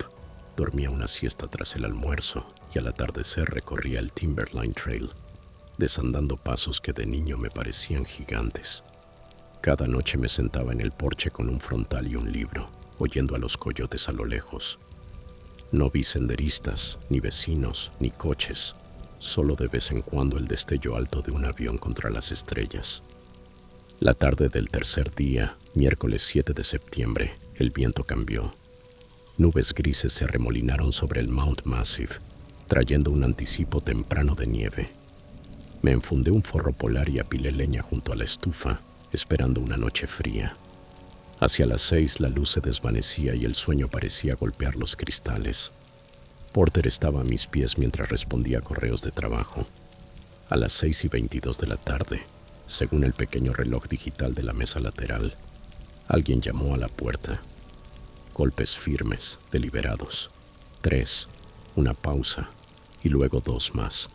dormía una siesta tras el almuerzo y al atardecer recorría el Timberline Trail, desandando pasos que de niño me parecían gigantes. Cada noche me sentaba en el porche con un frontal y un libro, oyendo a los coyotes a lo lejos. No vi senderistas, ni vecinos, ni coches, solo de vez en cuando el destello alto de un avión contra las estrellas. La tarde del tercer día, miércoles 7 de septiembre, el viento cambió. Nubes grises se arremolinaron sobre el Mount Massive, trayendo un anticipo temprano de nieve. Me enfundé un forro polar y apilé leña junto a la estufa, esperando una noche fría. Hacia las 6 la luz se desvanecía y el sueño parecía golpear los cristales. Porter estaba a mis pies mientras respondía a correos de trabajo. A las 6:22 de la tarde, según el pequeño reloj digital de la mesa lateral, alguien llamó a la puerta. Golpes firmes, deliberados. 3, una pausa y luego 2 más.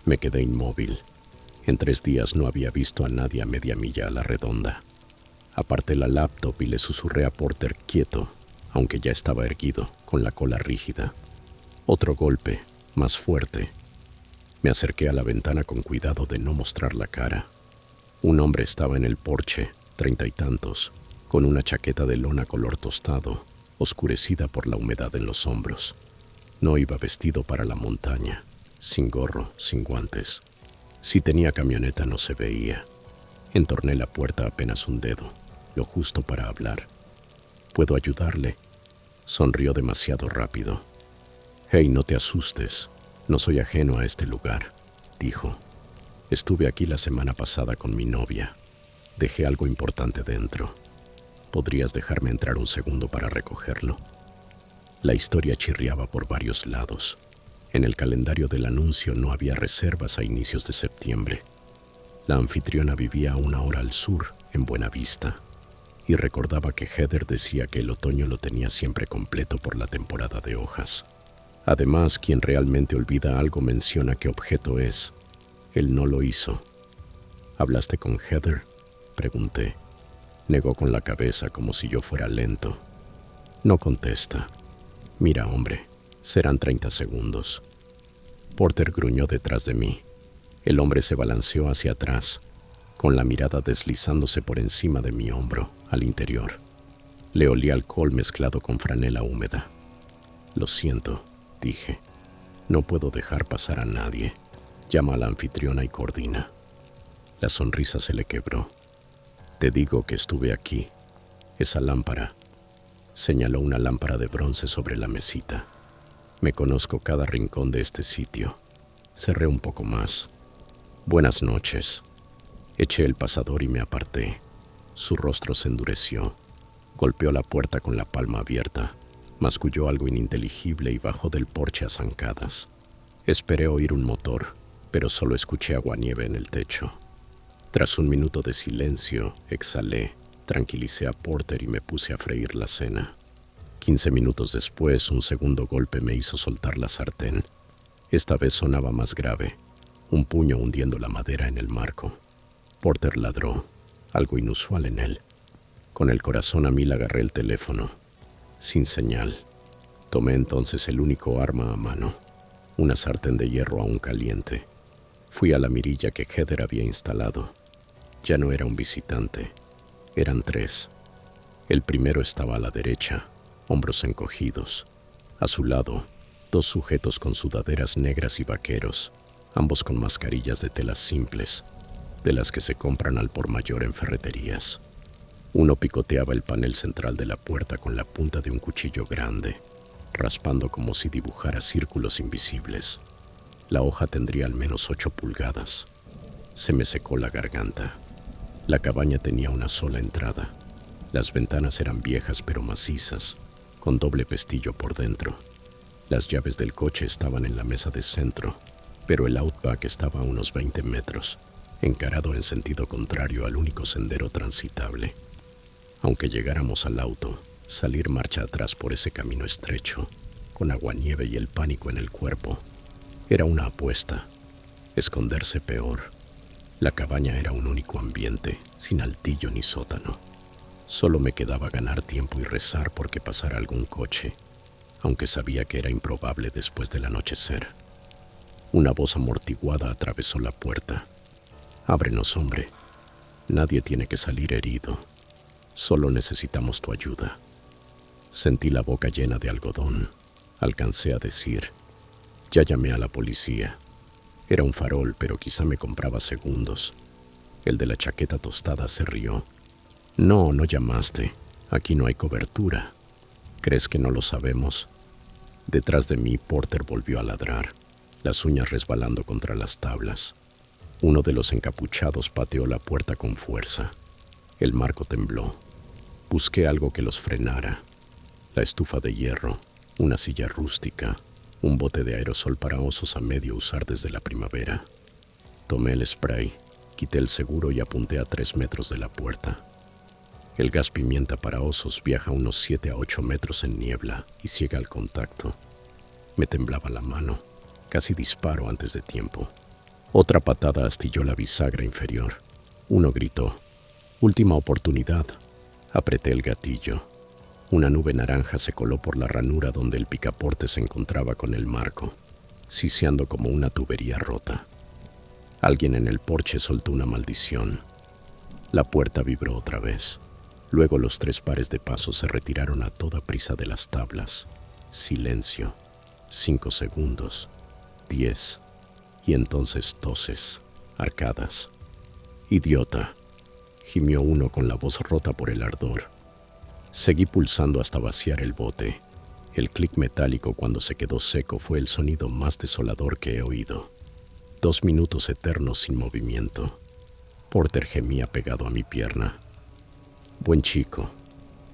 Me quedé inmóvil. En 3 días no había visto a nadie a media milla a la redonda. Aparté la laptop y le susurré a Porter quieto, aunque ya estaba erguido, con la cola rígida. Otro golpe, más fuerte. Me acerqué a la ventana con cuidado de no mostrar la cara. Un hombre estaba en el porche, 30 y tantos, con una chaqueta de lona color tostado, oscurecida por la humedad en los hombros. No iba vestido para la montaña, sin gorro, sin guantes. Si tenía camioneta no se veía. Entorné la puerta apenas un dedo, lo justo para hablar. ¿Puedo ayudarle? Sonrió demasiado rápido. Hey, no te asustes. No soy ajeno a este lugar, dijo. Estuve aquí la semana pasada con mi novia. Dejé algo importante dentro. ¿Podrías dejarme entrar un segundo para recogerlo? La historia chirriaba por varios lados. En el calendario del anuncio no había reservas a inicios de septiembre. La anfitriona vivía a 1 hora al sur, en Buena Vista, y recordaba que Heather decía que el otoño lo tenía siempre completo por la temporada de hojas. Además, quien realmente olvida algo menciona qué objeto es. Él no lo hizo. ¿Hablaste con Heather?, pregunté. Negó con la cabeza como si yo fuera lento. No contesta. Mira, hombre, serán 30 segundos. Porter gruñó detrás de mí. El hombre se balanceó hacia atrás, con la mirada deslizándose por encima de mi hombro, al interior. Le olía alcohol mezclado con franela húmeda. Lo siento, dije. No puedo dejar pasar a nadie. Llama a la anfitriona y coordina. La sonrisa se le quebró. Te digo que estuve aquí. Esa lámpara. Señaló una lámpara de bronce sobre la mesita. Me conozco cada rincón de este sitio. Cerré un poco más. Buenas noches. Eché el pasador y me aparté. Su rostro se endureció. Golpeó la puerta con la palma abierta. Masculló algo ininteligible y bajó del porche a zancadas. Esperé oír un motor, pero solo escuché aguanieve en el techo. Tras un minuto de silencio, exhalé, tranquilicé a Porter y me puse a freír la cena. 15 minutos después, un segundo golpe me hizo soltar la sartén. Esta vez sonaba más grave, un puño hundiendo la madera en el marco. Porter ladró, algo inusual en él. Con el corazón a mil agarré el teléfono. Sin señal. Tomé entonces el único arma a mano, una sartén de hierro aún caliente. Fui a la mirilla que Heather había instalado. Ya no era un visitante, eran tres. El primero estaba a la derecha, hombros encogidos. A su lado, dos sujetos con sudaderas negras y vaqueros, ambos con mascarillas de telas simples, de las que se compran al por mayor en ferreterías. Uno picoteaba el panel central de la puerta con la punta de un cuchillo grande, raspando como si dibujara círculos invisibles. La hoja tendría al menos 8 pulgadas. Se me secó la garganta. La cabaña tenía una sola entrada. Las ventanas eran viejas pero macizas, con doble pestillo por dentro. Las llaves del coche estaban en la mesa de centro, pero el Outback estaba a unos 20 metros, encarado en sentido contrario al único sendero transitable. Aunque llegáramos al auto, salir marcha atrás por ese camino estrecho, con aguanieve y el pánico en el cuerpo, era una apuesta. Esconderse peor. La cabaña era un único ambiente, sin altillo ni sótano. Solo me quedaba ganar tiempo y rezar porque pasara algún coche, aunque sabía que era improbable después del anochecer. Una voz amortiguada atravesó la puerta. «Ábrenos, hombre. Nadie tiene que salir herido. Solo necesitamos tu ayuda». Sentí la boca llena de algodón. Alcancé a decir: «Ya llamé a la policía». Era un farol, pero quizá me compraba segundos. El de la chaqueta tostada se rió. «No, no llamaste. Aquí no hay cobertura. ¿Crees que no lo sabemos?» Detrás de mí, Porter volvió a ladrar, las uñas resbalando contra las tablas. Uno de los encapuchados pateó la puerta con fuerza. El marco tembló. Busqué algo que los frenara. La estufa de hierro, una silla rústica, un bote de aerosol para osos a medio usar desde la primavera. Tomé el spray, quité el seguro y apunté a 3 metros de la puerta. El gas pimienta para osos viaja unos 7 a 8 metros en niebla y ciega al contacto. Me temblaba la mano, casi disparo antes de tiempo. Otra patada astilló la bisagra inferior. Uno gritó: «Última oportunidad». Apreté el gatillo. Una nube naranja se coló por la ranura donde el picaporte se encontraba con el marco, siseando como una tubería rota. Alguien en el porche soltó una maldición. La puerta vibró otra vez. Luego los 3 pares de pasos se retiraron a toda prisa de las tablas. Silencio. 5 segundos. 10. Y entonces toses, arcadas. «Idiota», gimió uno con la voz rota por el ardor. Seguí pulsando hasta vaciar el bote. El clic metálico cuando se quedó seco fue el sonido más desolador que he oído. 2 minutos eternos sin movimiento. Porter gemía pegado a mi pierna. «Buen chico»,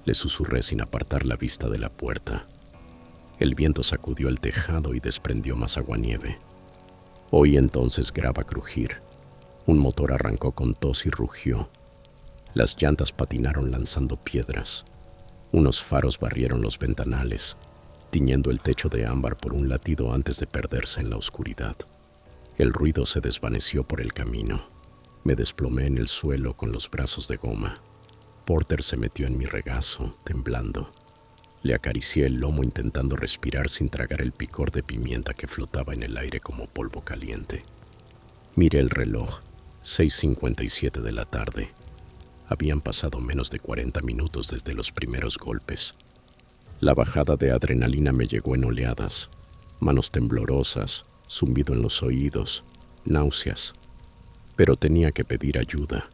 le susurré sin apartar la vista de la puerta. El viento sacudió el tejado y desprendió más aguanieve. Oí entonces grava crujir. Un motor arrancó con tos y rugió. Las llantas patinaron lanzando piedras. Unos faros barrieron los ventanales, tiñendo el techo de ámbar por un latido antes de perderse en la oscuridad. El ruido se desvaneció por el camino. Me desplomé en el suelo con los brazos de goma. Porter se metió en mi regazo, temblando. Le acaricié el lomo intentando respirar sin tragar el picor de pimienta que flotaba en el aire como polvo caliente. Miré el reloj, 6:57 de la tarde. Habían pasado menos de 40 minutos desde los primeros golpes. La bajada de adrenalina me llegó en oleadas, manos temblorosas, zumbido en los oídos, náuseas. pero tenía que pedir ayuda.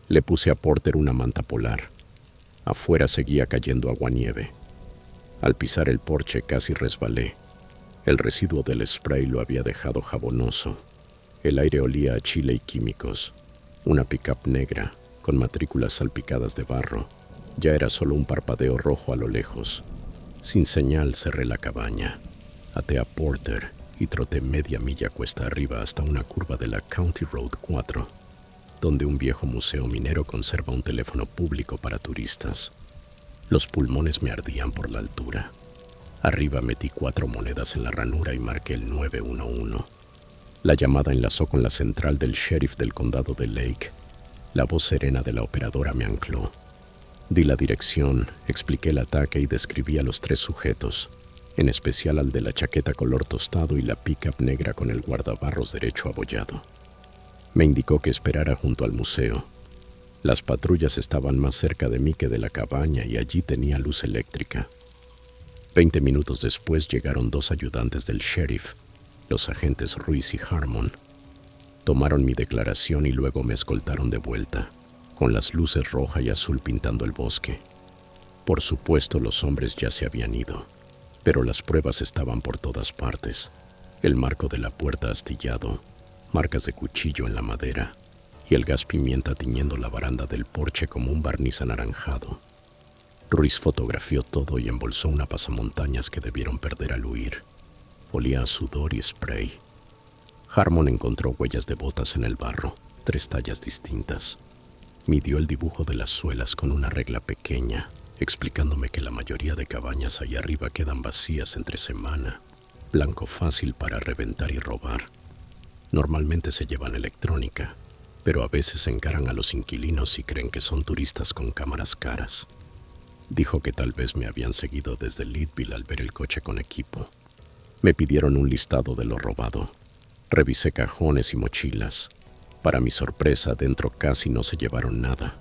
Le puse a Porter una manta polar. Afuera seguía cayendo aguanieve. Al pisar el porche casi resbalé. El residuo del spray lo había dejado jabonoso. El aire olía a chile y químicos. Una pickup negra, con matrículas salpicadas de barro. Ya era solo un parpadeo rojo a lo lejos. Sin señal cerré la cabaña. Até a Porter y troté media milla cuesta arriba hasta una curva de la County Road 4, donde un viejo museo minero conserva un teléfono público para turistas. Los pulmones me ardían por la altura. Arriba metí 4 monedas en la ranura y marqué el 911. La llamada enlazó con la central del sheriff del condado de Lake. La voz serena de la operadora me ancló. Di la dirección, expliqué el ataque y describí a los 3 sujetos, en especial al de la chaqueta color tostado y la pickup negra con el guardabarros derecho abollado. Me indicó que esperara junto al museo. Las patrullas estaban más cerca de mí que de la cabaña y allí tenía luz eléctrica. 20 minutos después llegaron 2 ayudantes del sheriff, los agentes Ruiz y Harmon. Tomaron mi declaración y luego me escoltaron de vuelta, con las luces roja y azul pintando el bosque. Por supuesto, los hombres ya se habían ido, pero las pruebas estaban por todas partes. El marco de la puerta astillado, marcas de cuchillo en la madera y el gas pimienta tiñendo la baranda del porche como un barniz anaranjado. Ruiz fotografió todo y embolsó una pasamontañas que debieron perder al huir. Olía a sudor y spray. Harmon encontró huellas de botas en el barro, 3 tallas distintas. Midió el dibujo de las suelas con una regla pequeña, explicándome que la mayoría de cabañas allá arriba quedan vacías entre semana, blanco fácil para reventar y robar. Normalmente se llevan electrónica, pero a veces encaran a los inquilinos y creen que son turistas con cámaras caras. Dijo que tal vez me habían seguido desde Leadville al ver el coche con equipo. Me pidieron un listado de lo robado. Revisé cajones y mochilas. Para mi sorpresa, dentro casi no se llevaron nada,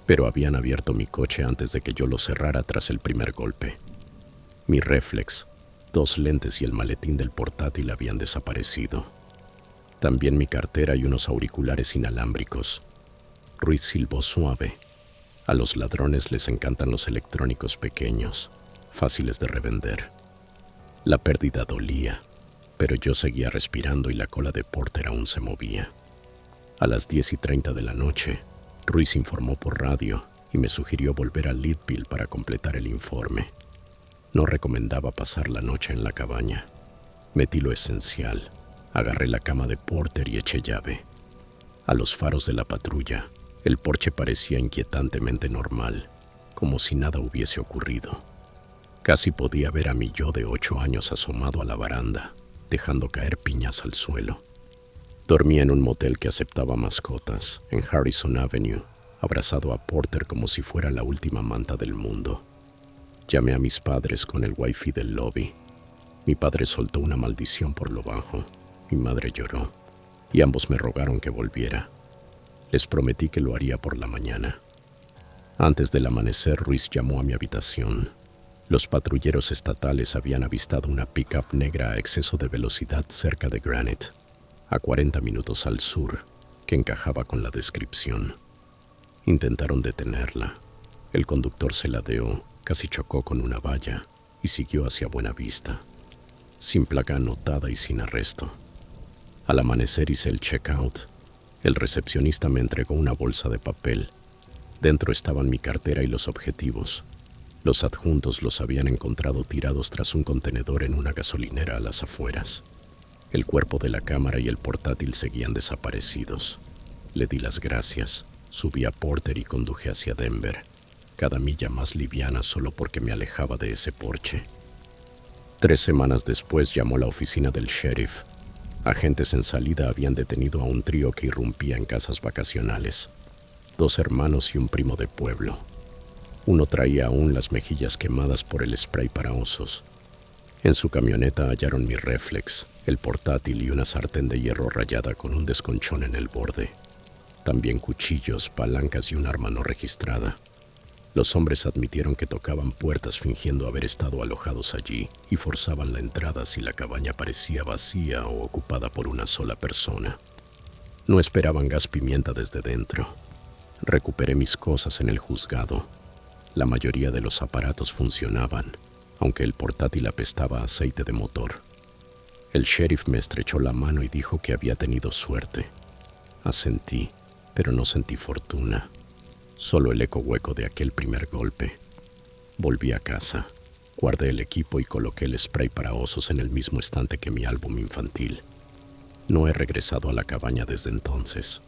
pero habían abierto mi coche antes de que yo lo cerrara tras el primer golpe. Mi reflex, 2 lentes y el maletín del portátil habían desaparecido. También mi cartera y unos auriculares inalámbricos. Ruiz silbó suave. A los ladrones les encantan los electrónicos pequeños, fáciles de revender. La pérdida dolía, pero yo seguía respirando y la cola de Porter aún se movía. A las 10:30 de la noche, Ruiz informó por radio y me sugirió volver a Leadville para completar el informe. No recomendaba pasar la noche en la cabaña. Metí lo esencial, agarré la cama de Porter y eché llave. A los faros de la patrulla, el porche parecía inquietantemente normal, como si nada hubiese ocurrido. Casi podía ver a mi yo de 8 años asomado a la baranda, dejando caer piñas al suelo. Dormía en un motel que aceptaba mascotas, en Harrison Avenue, abrazado a Porter como si fuera la última manta del mundo. Llamé a mis padres con el wifi del lobby. Mi padre soltó una maldición por lo bajo. Mi madre lloró, y ambos me rogaron que volviera. Les prometí que lo haría por la mañana. Antes del amanecer, Ruiz llamó a mi habitación. Los patrulleros estatales habían avistado una pickup negra a exceso de velocidad cerca de Granite, a 40 minutos al sur, que encajaba con la descripción. Intentaron detenerla. El conductor se ladeó, casi chocó con una valla y siguió hacia Buenavista, sin placa anotada y sin arresto. Al amanecer hice el check-out. El recepcionista me entregó una bolsa de papel. Dentro estaban mi cartera y los objetivos. Los adjuntos los habían encontrado tirados tras un contenedor en una gasolinera a las afueras. El cuerpo de la cámara y el portátil seguían desaparecidos. Le di las gracias, subí a Porter y conduje hacia Denver, cada milla más liviana solo porque me alejaba de ese porche. 3 semanas después llamó la oficina del sheriff. Agentes en salida habían detenido a un trío que irrumpía en casas vacacionales. 2 hermanos y un primo de pueblo. Uno traía aún las mejillas quemadas por el spray para osos. En su camioneta hallaron mi reflex, el portátil y una sartén de hierro rayada con un desconchón en el borde. También cuchillos, palancas y un arma no registrada. Los hombres admitieron que tocaban puertas fingiendo haber estado alojados allí y forzaban la entrada si la cabaña parecía vacía o ocupada por una sola persona. No esperaban gas pimienta desde dentro. Recuperé mis cosas en el juzgado. La mayoría de los aparatos funcionaban, aunque el portátil apestaba a aceite de motor. El sheriff me estrechó la mano y dijo que había tenido suerte. Asentí, pero no sentí fortuna. Solo el eco hueco de aquel primer golpe. Volví a casa. Guardé el equipo y coloqué el spray para osos en el mismo estante que mi álbum infantil. No he regresado a la cabaña desde entonces.